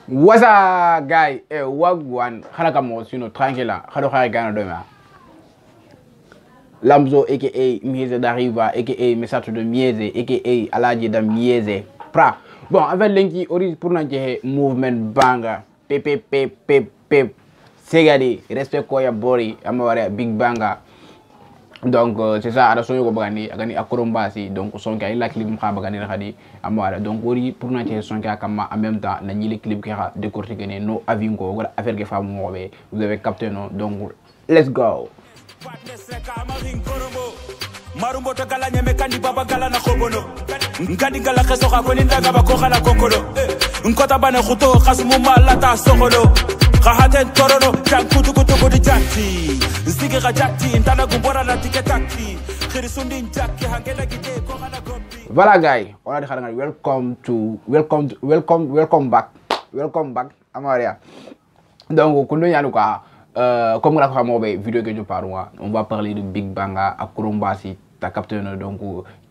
What's up, guy? Wagwan, Hanakamo, tranquille, Hadoka Gana Doma. Lamzo, aka Mieze d'Arriva, aka Messato de Mieze, aka Aladji de Mieze. Pra. Bon, avec l'inki, pour nous, mouvement banga, pep, segadi, respect koya bori, amaware, big banga. Donc c'est ça ada sonyo ko bagani agani akorombasi donc sonka ila clip mxa bagani khadi amara donc wori pour na ci sonka kama en même temps na ñi clip ki xa décortiquer né no avis ko wala affaire ke fam mo be vous avez capté non donc let's go marumbo to gala nyame kandi baba gala na khobono ngadi gala kheso xa ko ni ndaga ba ko xala kokolo nkota bana khuto khasmu malata sokolo khahaten torono tankutu kutu ko di jatti zigi rajati ndana gumbora la tiketaki khirisundi njaki hangela gite ko xana gombi. Voilà guys, on a dit welcome back Amaria. Donc kundo ñanu quoi comme la ko xamobe vidéo que je parle on va parler de Big Banga à Kourombasi, t'as capté donc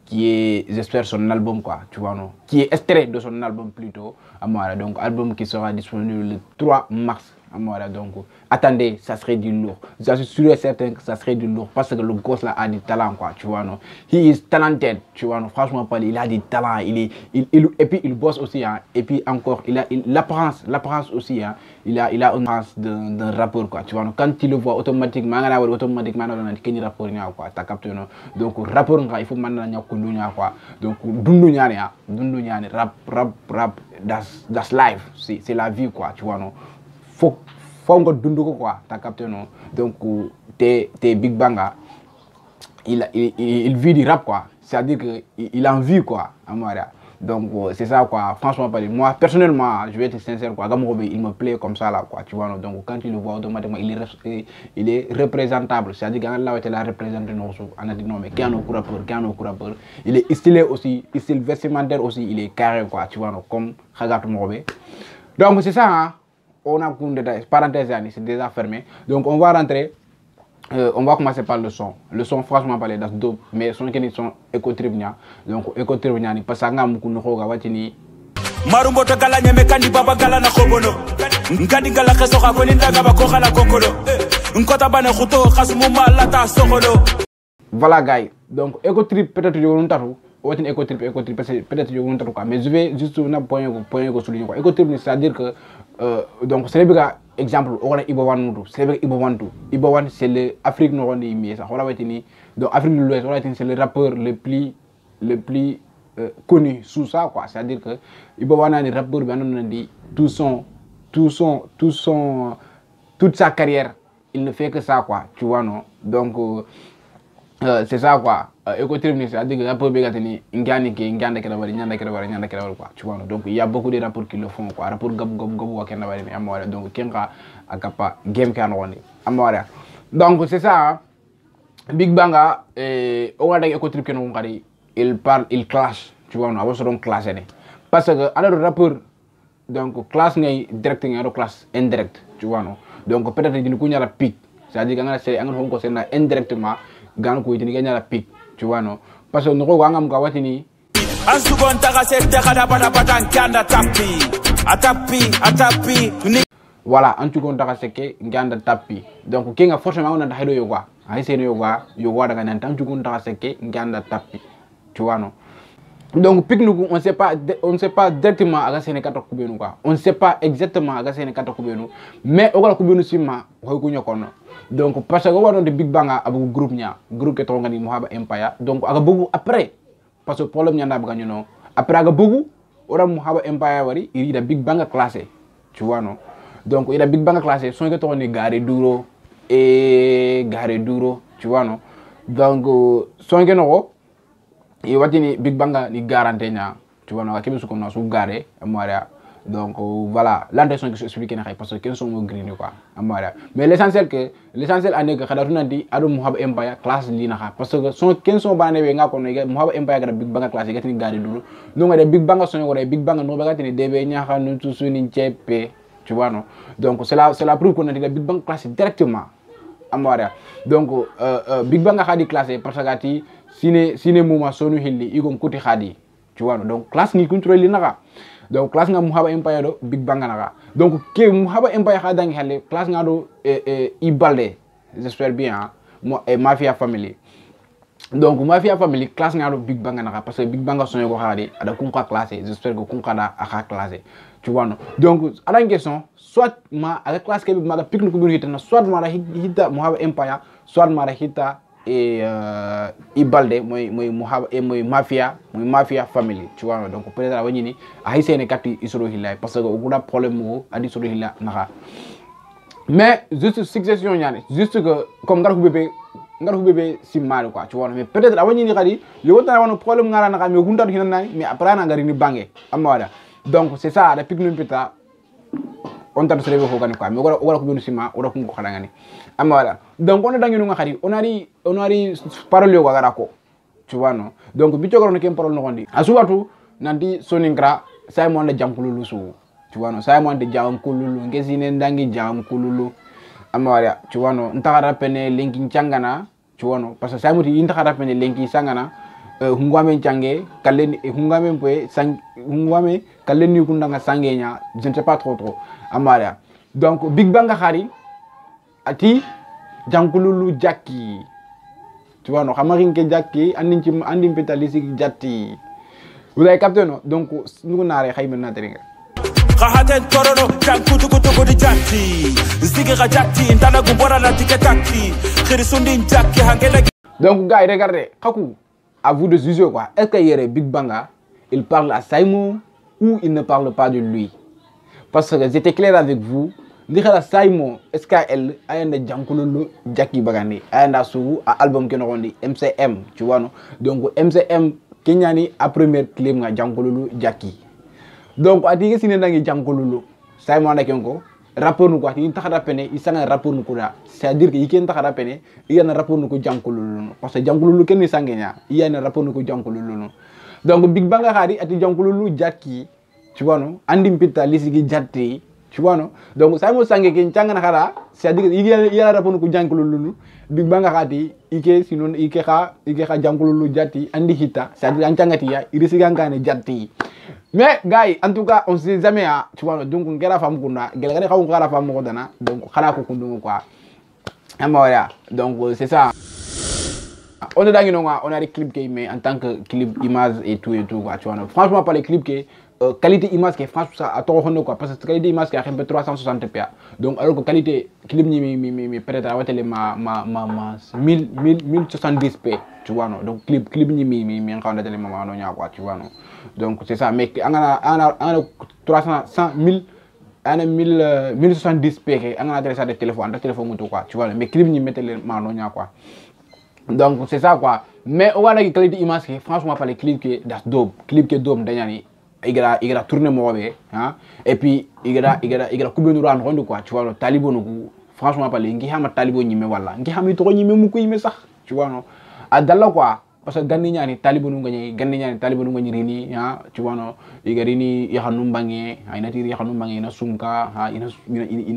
qui est, j'espère, son album quoi, tu vois non, qui est extrait de son album plutôt, Amara, donc album qui sera disponible le 3 mars, Amara, donc attendez, ça serait du lourd, je suis sûr et certain que ça serait du lourd, parce que le gosse là a du talent quoi, tu vois non, he is talented, tu vois non, franchement parler, il a du talent, et puis il bosse aussi, hein, et puis encore, il a l'apparence aussi, hein, il a une apparence d'un rappeur quoi, tu vois non, quand tu le vois automatiquement, il rappeur quoi, t'as capté non, donc rappeur il faut maintenant quoi, donc dundu ñani rap that's life, c'est la vie quoi, tu vois non, faut nga dundu ko quoi, t'as capté non, donc t'es Big Banga, il vit du rap quoi, c'est-à-dire que il en vit quoi, Amara. Donc c'est ça quoi, franchement moi personnellement je vais être sincère quoi, Gamourbe il me plaît comme ça là quoi, tu vois non, donc quand tu le vois automatiquement il est représentable, c'est-à-dire que là où il a représenté nos on a dit non mais qui a nos rappeur, il est stylé aussi, style vestimentaire aussi, il est carré quoi, tu vois non, comme Khagatou Mourbe. Donc c'est ça hein, on a une détail, parenthèse c'est déjà fermé, donc on va rentrer. On va commencer par le son. Le son, franchement, parler das dope, mais son qui sont éco-tribunal. Donc, éco-tribunal, parce que nous avons watini. Marumbo to gala nyame kandi baba gala na khobono. Ngadi gala kheso xa ko ni ndaga ba ko xala kokolo. Nkota bana khuto khasmu malata sokolo. Voilà, guys. Donc, éco-trip, peut-être yo non tatou. Watini éco-trip, peut-être yo non tatou quoi. Mais je vais juste un point ko souligner quoi. Éco-trip, c'est-à-dire que donc c'est le exemple on a Ibo One c'est l'Afrique nord de ça on a donc Afrique de l'Ouest c'est le rappeur le plus connu sous ça quoi, c'est-à-dire que Ibo One est rappeur bi toute sa carrière il ne fait que ça quoi, tu vois non, donc c'est ça quoi, écoutez c'est-à-dire que rappeur bégatini ngani quoi, tu vois non, donc il y a beaucoup de rappeurs qui le font quoi, rappeur gab wa kenna bari amara, donc kenka akapa game kan woni amara, donc c'est ça hein? Big Banga on a des écoutez ken ngari il clash, tu vois non, avant son clash né parce que alors rappeur donc clash ngay direct ngay clash indirect, tu vois non, donc peut-être dina ko ñala pic, c'est-à-dire que nga c'est nga ko c'est indirectement gan ko itini gagner la pique, tu vois non, parce que nous ngam ka watini asubon taga sette khada bana batan kanda atapi voilà en tout cas taga seke nganda tapi, donc ki nga forcément on a haydo yo quoi ay seen yo daga nan tan tout taga seke nganda tapi, tu vois non, donc pique nous on sait pas directement aga seen kato kubenu quoi, on sait pas exactement aga seen kato kubenu, mais o gala kubenu sima ko ko ñokono. Donc parce que on a de Big Banga avec groupe que ton gani Mohaba Empire, donc aga bogu après parce que problème ñanda ba non après aga bogu ora Mohaba Empire wari il a Big Banga classé, tu vois non, donc il a Big Banga classé son que ton garé duro, tu vois non, donc son que no et watini Big Banga ni garanté nya, tu vois non akebe su comme su garé amoria. Donc voilà, l'intention que je explique parce que quels sont nos green quoi, mais l'essentiel en est que kada tunandi ado Mohaba Empire classe lina parce que son quels sont bané nga ko ne Mohaba Empire Big Banga classe gatini gari dulu no ngade Big Banga son ngore Big Banga no bagatini debe nyaxa no tout suni tchepé, tu vois non, donc c'est la preuve qu'on a dit Big Banga classe directement amara, donc Big Banga khadi classé parce que ati sine mouma sonu hilli igom kuti khadi, tu vois non, donc classe ni contrôle lina. donc classe nga Muhaba Empire do Big Bang naka donc ke Muhaba Empire ha dangi halle classe nga do Ibalde j'espère bien hein? Moi et Mafia Family donc Mafia Family classe nga do Big Bang naka parce que Big Bang sonyo ko xadi ada kun ka classé j'espère que kun ka da aka classé tu vois non donc à la question soit ma avec classe ke ma da pique ko bir hitana soit ma da hita Muhaba Empire soit ma da hita et Ibalde moy Muhaba et moy Mafia Family tu vois donc peut-être la wani ni a hisene kati isoro hilla parce que o da problème mo adi isoro hilla naka mais juste succession ñane juste que comme ngar ko bébé simmal quoi tu vois mais peut-être la wani ni kadi yo tan wona problème ngara naka mais gunta hinan nani mais après na ngari ni bangé amma wada donc c'est ça la pique no pita on t'a servi ko gani quoi mais wala ko benu sima wala ko ko xadangani amma wala donc on dangi nga xadi on ari parole yo gara ko tu vois non donc bi jogoro ken parole no gondi asuwatu nanti Soningra say mo na jankululu su tu vois non say mo de jankululu ngesine ndangi jankululu amma wala tu vois non ntara pene linki changana tu vois non parce que say mo ti ntara pene linki sangana hungwame change kalen hungwame poe sang hungwame kalen ni kundanga sangenya je ne sais pas trop amara donc Big Bang khari ati jankululu jakki tu vois no xamarin ke jakki andin petalisi jatti vous avez capté non donc nous nare xayma na teringa khahaten torono jankutu kutu di jatti zigi ga jatti ndana gumbora la tiketaki khirisundi jakki hangela donc gars regardez khakou à vous de juger quoi. Est-ce que hier Big Banga, il parle à Simon ou il ne parle pas de lui? Parce que j'étais clair avec vous. L'ira Simon, est-ce qu'elle a un Jankululu Jackie Bagani, a un sous à album que nous dit MCM, tu vois non? Donc MCM Kenyani a premier clip nga Jankululu Jackie. Donc à dire que si n'est pas Jankululu, Simon n'a qu'un rapport nous quoi, il t'a rappelé, il s'en a rapport nous quoi. C'est-à-dire qu'il t'a rappelé, il y a un rapport nous quoi Jankululu. Parce que Jankululu qu'est-ce sangenya, il y a un rapport nous quoi Jankululu. Donc Big Bang a dit à Jankululu Jackie, tu vois non? Andim pita lisigi Jatti, tu vois non? Donc Simon Sangé qui n'tanga nakara, c'est-à-dire il y a un rapport nous quoi Jankululu. Big Bang a dit, il sinon il kera Jankululu Jatti, andi hita, c'est-à-dire n'tangatia, il risque d'engagner Jatti. Mais gars, en tout cas, on sait jamais tu vois donc on gera femme kuna, gela ka on gera femme ko dana, donc xana ko kundu quoi. Amaya. Donc c'est ça. On est dans on a des clips qui mais en tant que clip image et tout quoi, tu vois. Franchement pas les clips qui qualité image qui franchement ça à toi quoi parce que qualité image qui a un peu 360p. Donc alors que qualité clip ni peut-être à télé ma 1070p, tu vois non. Donc clip ni quand on a télé maman non quoi, tu vois non. Donc c'est ça mais on a 300 1000 ana 1070p on a ça de téléphone moto quoi, tu vois mais clip ni mettre les maman quoi. Donc c'est ça quoi. Mais on voit la qualité image qui franchement pas les clips qui das dope, clip qui dope danyani il a tourné moi hein et puis il a coupé nous rendre quoi, tu vois le talibo nous franchement pas les ngi xama talibo ñi me wala ngi xami to ñi me mu ko yime sax tu vois non a dalla quoi parce que ganni ñani talibo nu ngani rini hein tu vois non igarini ya xanu mbangé ay natiri ya xanu mbangé na sumka ha ina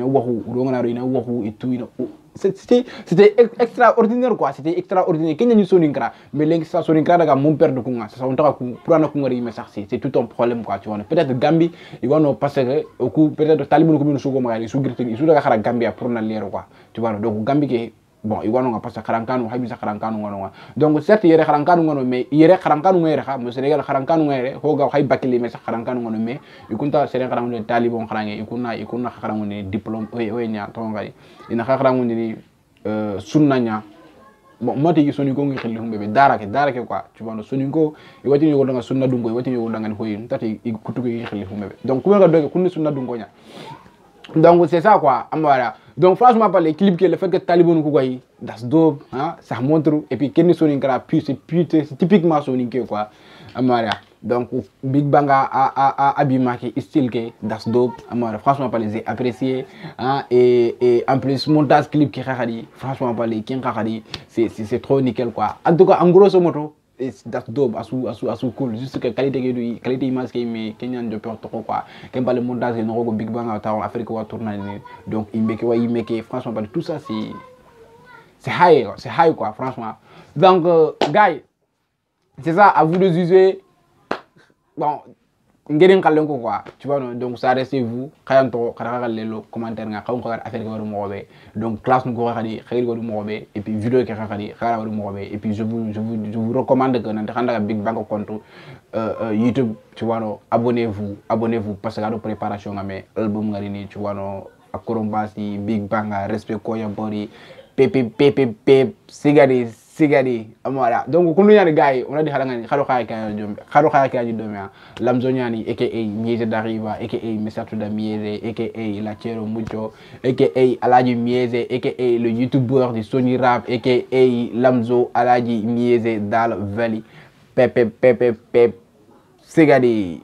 waxu do ngana ina waxu et tout ina c'était extraordinaire quoi, c'était extraordinaire kenya ñu Soningra mais lengi sa Soningra daga mon père de kunga ça on ta ku prana ku ngari mais sax c'est tout un problème quoi, tu vois peut-être Gambie ils vont parce que au coup peut-être talibo ko ñu sugo magari su girti su daga xara Gambia pour na lero quoi, tu vois donc Gambie que bon ils vont parce que kharankanu habi sa kharankanu ngono donc certes yere kharankanu ngono mais yere kharankanu ngere xa mo Sénégal kharankanu ngere ho ga hay bakili mais sa kharankanu ngono mais ikunta Sénégal kharankanu talibon kharange ikuna kharankanu diplôme o nya to ngari ina kharankanu ni sunna nya bon mati Soninko ngi xel humbe be darake quoi, tu vois Soninko e wati yo nga sunna dungo e wati yo nga ko yim tati kutugo ngi xel humbe donc ku nga doge kunni sunna dungo nya. Donc c'est ça quoi, voilà. Donc franchement pas les clips que le fait que Taliban ko goy das dope hein, ça montre et puis Kenny Soningra puis c'est typiquement Soninké quoi. Amara. Donc Big Bang a abimaki style que das dope amara franchement pas les apprécier hein et en plus montage clip qui khadi franchement pas les king khadi c'est trop nickel quoi. En tout cas en grosso modo that's dope asu cool juste que qualité image qui mais kenyan de peur trop quoi quand pas le montage no go Big Bang à Afrique wa tourner donc il make franchement pas tout ça c'est high quoi franchement. Donc gars c'est ça à vous de juger. Bon ngering kalen ko quoi tu vois non donc ça reste vous khayan to khara khalle lo commentaire nga khawm khagar affaire ko mo be donc classe ko khadi khayr ko mo be et puis vidéo ke khadi khara ko mo be et puis je vous recommande que nante khanda Big Bang compte YouTube tu vois non abonnez-vous parce que la préparation nga mais album ngari ni tu vois non akorombasi Big Bang respect ko ya bori pep sigadi amara donc kunu nyani gars on a dit halangani khado khaya ka domia lamzo nyani aka mieze d'arriva aka mesatu da mieze aka la chero mucho aka alaji mieze aka le youtubeur de Sony Rap aka lamzo alaji mieze dal valley pep sigadi